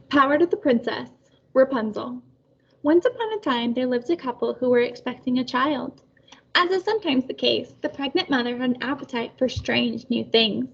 Power to the Princess, Rapunzel. Once upon a time, there lived a couple who were expecting a child. As is sometimes the case, the pregnant mother had an appetite for strange new things.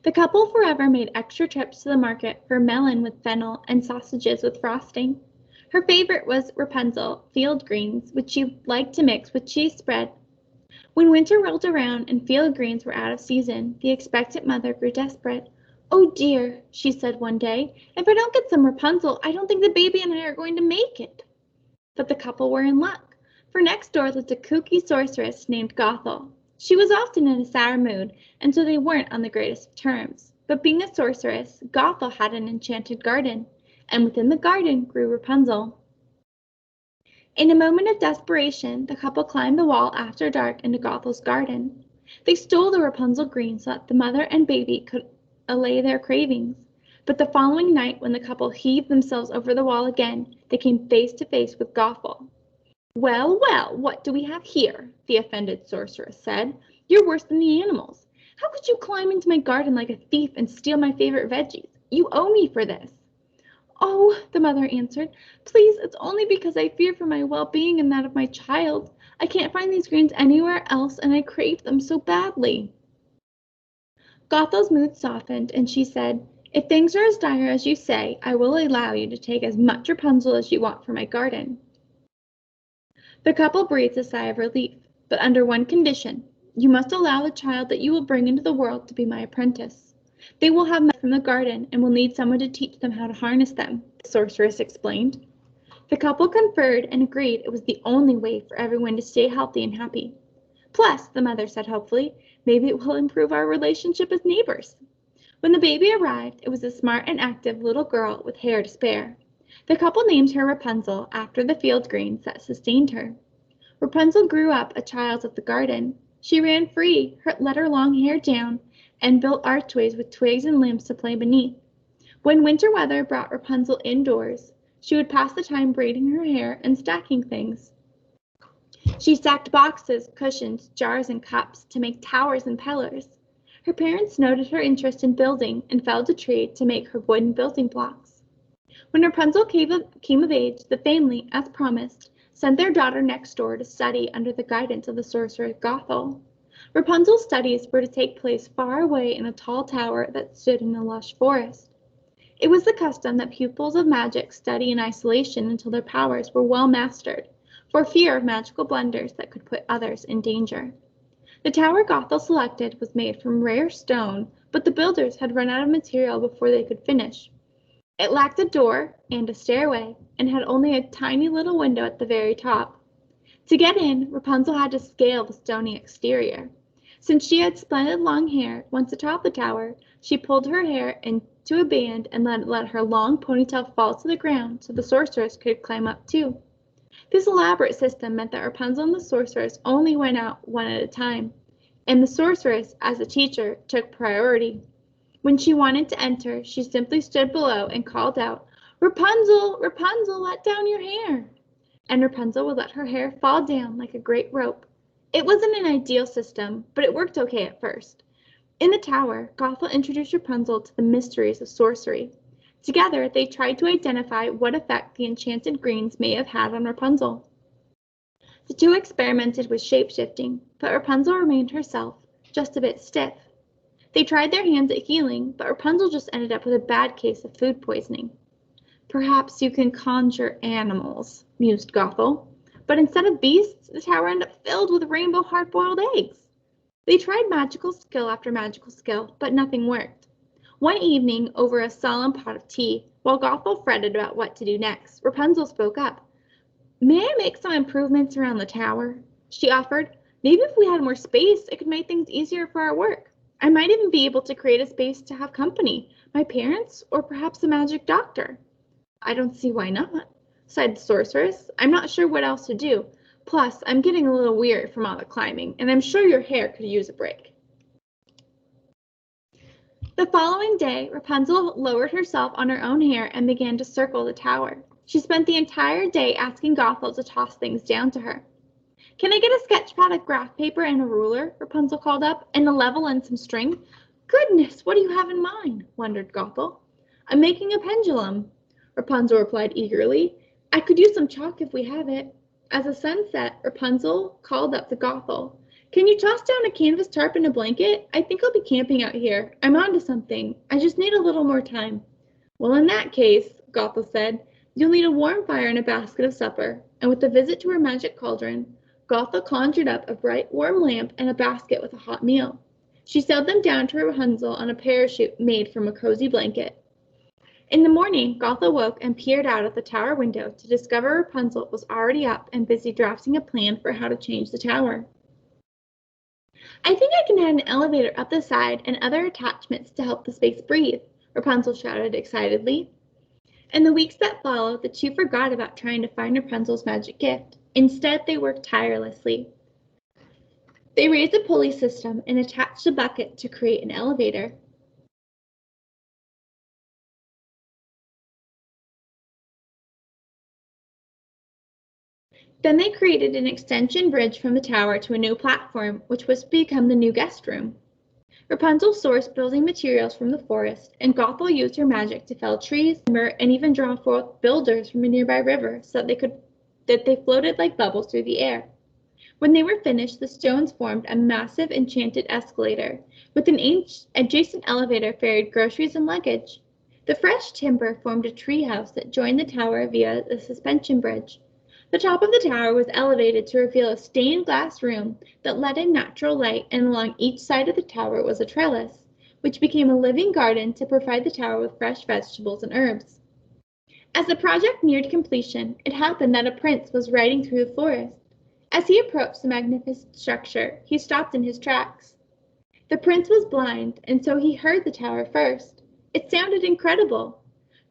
The couple forever made extra trips to the market for melon with fennel and sausages with frosting. Her favorite was Rapunzel, field greens, which she liked to mix with cheese spread. When winter rolled around and field greens were out of season, the expectant mother grew desperate. "Oh dear," she said one day, "if I don't get some Rapunzel, I don't think the baby and I are going to make it." But the couple were in luck, for next door lived a kooky sorceress named Gothel. She was often in a sour mood, and so they weren't on the greatest of terms. But being a sorceress, Gothel had an enchanted garden, and within the garden grew Rapunzel. In a moment of desperation, the couple climbed the wall after dark into Gothel's garden. They stole the Rapunzel green so that the mother and baby could allay their cravings. But the following night, when the couple heaved themselves over the wall again, they came face to face with Gothel. "Well, well, what do we have here?" the offended sorceress said. "You're worse than the animals. How could you climb into my garden like a thief and steal my favorite veggies? You owe me for this." "Oh," the mother answered, "please, it's only because I fear for my well-being and that of my child. I can't find these greens anywhere else, and I crave them so badly." Gothel's mood softened, and she said, "If things are as dire as you say, I will allow you to take as much Rapunzel as you want for my garden." The couple breathed a sigh of relief, but under one condition: "You must allow the child that you will bring into the world to be my apprentice. They will have met from the garden and will need someone to teach them how to harness them," the sorceress explained. The couple conferred and agreed it was the only way for everyone to stay healthy and happy. "Plus," the mother said hopefully, "maybe it will improve our relationship as neighbors." When the baby arrived, it was a smart and active little girl with hair to spare. The couple named her Rapunzel after the field greens that sustained her. Rapunzel grew up a child of the garden. She ran free, let her long hair down, and built archways with twigs and limbs to play beneath. When winter weather brought Rapunzel indoors, she would pass the time braiding her hair and stacking things. She stacked boxes, cushions, jars, and cups to make towers and pillars. Her parents noted her interest in building and felled a tree to make her wooden building blocks. When Rapunzel came of age, the family, as promised, sent their daughter next door to study under the guidance of the sorcerer Gothel. Rapunzel's studies were to take place far away in a tall tower that stood in a lush forest. It was the custom that pupils of magic study in isolation until their powers were well mastered, for fear of magical blunders that could put others in danger. The tower Gothel selected was made from rare stone, but the builders had run out of material before they could finish. It lacked a door and a stairway, and had only a tiny little window at the very top. To get in, Rapunzel had to scale the stony exterior. Since she had splendid long hair, once atop the tower, she pulled her hair into a band and let her long ponytail fall to the ground so the sorceress could climb up too. This elaborate system meant that Rapunzel and the sorceress only went out one at a time, and the sorceress, as a teacher, took priority. When she wanted to enter, she simply stood below and called out, "Rapunzel, Rapunzel, let down your hair." And Rapunzel would let her hair fall down like a great rope. It wasn't an ideal system, but it worked okay at first. In the tower, Gothel introduced Rapunzel to the mysteries of sorcery. Together, they tried to identify what effect the enchanted greens may have had on Rapunzel. The two experimented with shape-shifting, but Rapunzel remained herself, just a bit stiff. They tried their hands at healing, but Rapunzel just ended up with a bad case of food poisoning. "Perhaps you can conjure animals," mused Gothel. But instead of beasts, the tower ended up filled with rainbow hard-boiled eggs. They tried magical skill after magical skill, but nothing worked. One evening, over a solemn pot of tea, while Gothel fretted about what to do next, Rapunzel spoke up. "May I make some improvements around the tower?" she offered. "Maybe if we had more space, it could make things easier for our work. I might even be able to create a space to have company, my parents, or perhaps a magic doctor." "I don't see why not," sighed the sorceress. "I'm not sure what else to do. Plus, I'm getting a little weary from all the climbing, and I'm sure your hair could use a break." The following day, Rapunzel lowered herself on her own hair and began to circle the tower. She spent the entire day asking Gothel to toss things down to her. "Can I get a sketch pad of graph paper and a ruler?" Rapunzel called up, "and a level and some string?" "Goodness, what do you have in mind?" wondered Gothel. "I'm making a pendulum." Rapunzel replied eagerly. I could use some chalk if we have it. As the sun set, Rapunzel called up to Gothel. Can you toss down a canvas tarp and a blanket? I think I'll be camping out here. I'm onto something. I just need a little more time. Well, in that case, Gothel said, you'll need a warm fire and a basket of supper. And with a visit to her magic cauldron, Gothel conjured up a bright, warm lamp and a basket with a hot meal. She sailed them down to Rapunzel on a parachute made from a cozy blanket. In the morning, Gothel woke and peered out at the tower window to discover Rapunzel was already up and busy drafting a plan for how to change the tower. I think I can add an elevator up the side and other attachments to help the space breathe, Rapunzel shouted excitedly. In the weeks that followed, the two forgot about trying to find Rapunzel's magic gift. Instead, they worked tirelessly. They raised a pulley system and attached a bucket to create an elevator. Then they created an extension bridge from the tower to a new platform, which was to become the new guest room. Rapunzel sourced building materials from the forest, and Gothel used her magic to fell trees, timber, and even draw forth builders from a nearby river so that they floated like bubbles through the air. When they were finished, the stones formed a massive enchanted escalator, with an adjacent elevator ferried groceries and luggage. The fresh timber formed a treehouse that joined the tower via the suspension bridge. The top of the tower was elevated to reveal a stained glass room that let in natural light, and along each side of the tower was a trellis, which became a living garden to provide the tower with fresh vegetables and herbs. As the project neared completion, it happened that a prince was riding through the forest. As he approached the magnificent structure, he stopped in his tracks. The prince was blind, and so he heard the tower first. It sounded incredible.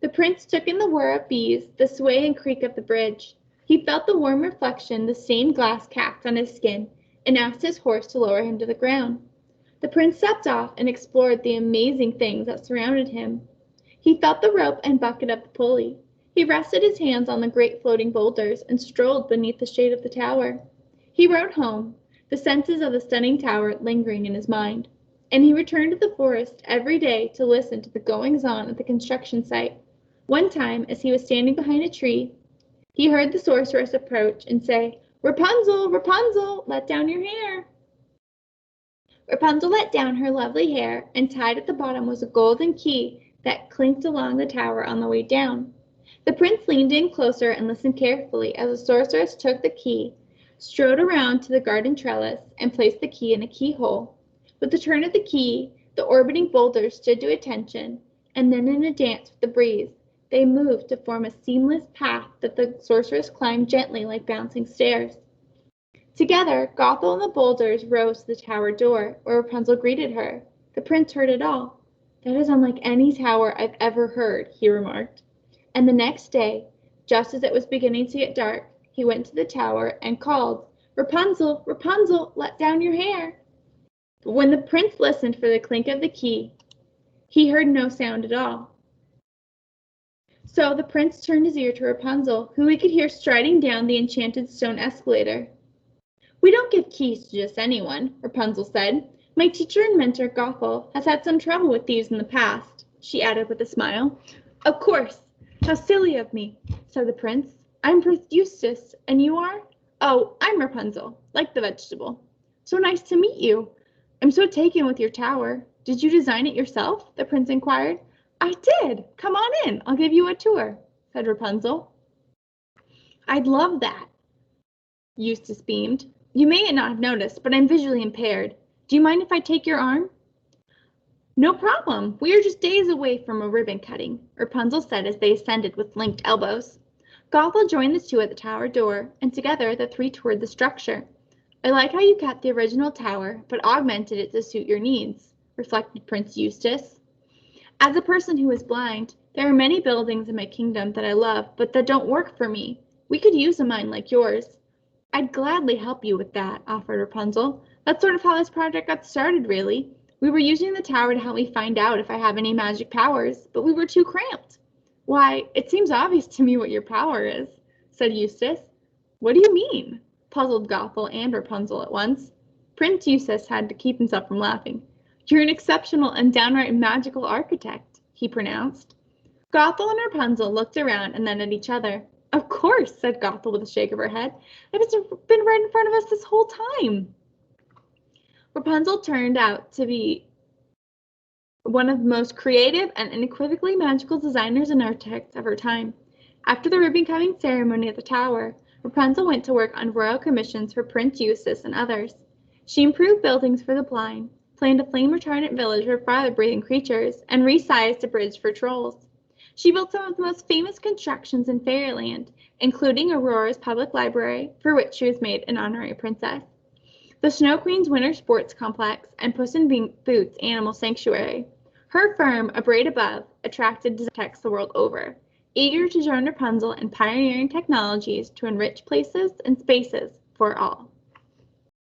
The prince took in the whir of bees, the sway and creak of the bridge. He felt the warm reflection the stained glass cast on his skin and asked his horse to lower him to the ground. The prince stepped off and explored the amazing things that surrounded him. He felt the rope and bucket of the pulley. He rested his hands on the great floating boulders and strolled beneath the shade of the tower. He rode home, the senses of the stunning tower lingering in his mind, and he returned to the forest every day to listen to the goings-on at the construction site. One time, as he was standing behind a tree, he heard the sorceress approach and say, Rapunzel, Rapunzel, let down your hair. Rapunzel let down her lovely hair, and tied at the bottom was a golden key that clinked along the tower on the way down. The prince leaned in closer and listened carefully as the sorceress took the key, strode around to the garden trellis, and placed the key in a keyhole. With the turn of the key, the orbiting boulders stood to attention, and then in a dance with the breeze, they moved to form a seamless path that the sorceress climbed gently like bouncing stairs. Together, Gothel and the boulders rose to the tower door, where Rapunzel greeted her. The prince heard it all. That is unlike any tower I've ever heard, he remarked. And the next day, just as it was beginning to get dark, he went to the tower and called, Rapunzel, Rapunzel, let down your hair. But when the prince listened for the clink of the key, he heard no sound at all. So the prince turned his ear to Rapunzel, who he could hear striding down the enchanted stone escalator. We don't give keys to just anyone, Rapunzel said. My teacher and mentor, Gothel, has had some trouble with thieves in the past, she added with a smile. Of course. How silly of me, said the prince. I'm Prince Eustace, and you are? Oh, I'm Rapunzel, like the vegetable. So nice to meet you. I'm so taken with your tower. Did you design it yourself? The prince inquired. I did. Come on in. I'll give you a tour, said Rapunzel. I'd love that, Eustace beamed. You may not have noticed, but I'm visually impaired. Do you mind if I take your arm? No problem. We are just days away from a ribbon cutting, Rapunzel said as they ascended with linked elbows. Gothel joined the two at the tower door, and together the three toured the structure. I like how you kept the original tower, but augmented it to suit your needs, reflected Prince Eustace. As a person who is blind, there are many buildings in my kingdom that I love, but that don't work for me. We could use a mind like yours. I'd gladly help you with that, offered Rapunzel. That's sort of how this project got started, really. We were using the tower to help me find out if I have any magic powers, but we were too cramped. Why, it seems obvious to me what your power is, said Eustace. What do you mean? Puzzled Gothel and Rapunzel at once. Prince Eustace had to keep himself from laughing. You're an exceptional and downright magical architect, he pronounced. Gothel and Rapunzel looked around and then at each other. Of course, said Gothel with a shake of her head. It's been right in front of us this whole time. Rapunzel turned out to be one of the most creative and unequivocally magical designers and architects of her time. After the ribbon-cutting ceremony at the tower, Rapunzel went to work on royal commissions for Prince Eustace and others. She improved buildings for the blind, planned a flame-retardant village for fire-breathing creatures, and resized a bridge for trolls. She built some of the most famous constructions in Fairyland, including Aurora's public library, for which she was made an honorary princess, the Snow Queen's winter sports complex, and Puss in Boots Animal Sanctuary. Her firm, A Braid Above, attracted designers the world over, eager to join Rapunzel in pioneering technologies to enrich places and spaces for all.